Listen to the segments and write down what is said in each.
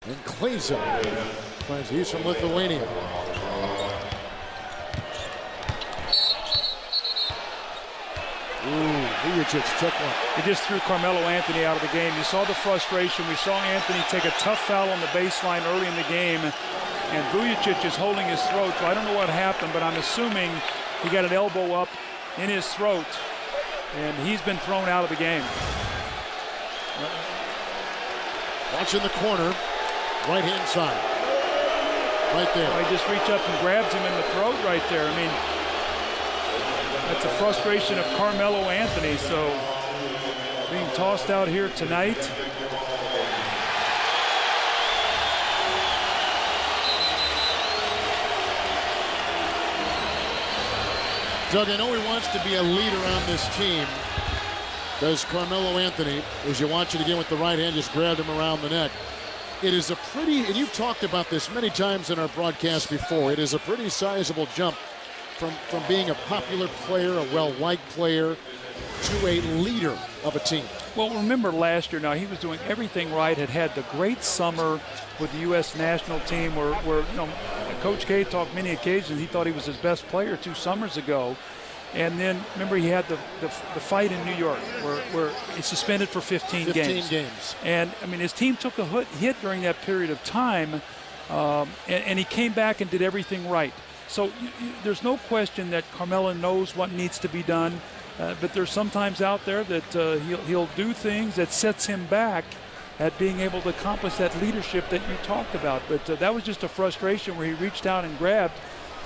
And Kleza finds he's from Lithuania. Vujicic took one. He just threw Carmelo Anthony out of the game. You saw the frustration. We saw Anthony take a tough foul on the baseline early in the game, and Vujicic is holding his throat. So I don't know what happened, but I'm assuming he got an elbow up in his throat, and he's been thrown out of the game. Watching the corner, right-hand side. Right there. He just reached up and grabs him in the throat right there. I mean, that's a frustration of Carmelo Anthony, so being tossed out here tonight. Doug, I know he wants to be a leader on this team. Does Carmelo Anthony, as you watch it again with the right hand, just grabbed him around the neck. It is a pretty, and you've talked about this many times in our broadcast before, it is a pretty sizable jump from being a popular player, a well-liked player, to a leader of a team. Well, remember last year, now he was doing everything right, had the great summer with the U.S. national team where you know, Coach K talked many occasions, he thought he was his best player 2 summers ago. And then, remember, he had the fight in New York where he's suspended for 15 games. And, I mean, his team took a hit during that period of time, and he came back and did everything right. So there's no question that Carmelo knows what needs to be done, but there's sometimes out there that he'll do things that sets him back at being able to accomplish that leadership that you talked about. But that was just a frustration where he reached out and grabbed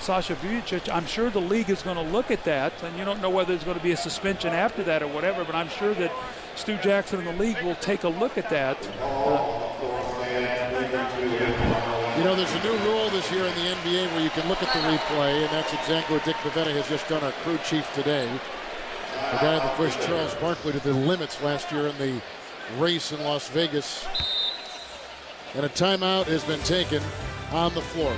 Sasha Vujicic. I'm sure the league is going to look at that, and you don't know whether there's going to be a suspension after that or whatever, but I'm sure that Stu Jackson and the league will take a look at that. You know, there's a new rule this year in the NBA where you can look at the replay, and that's exactly what Dick Bavetta has just done, our crew chief today. The guy that pushed Charles Barkley to the limits last year in the race in Las Vegas. And a timeout has been taken on the floor.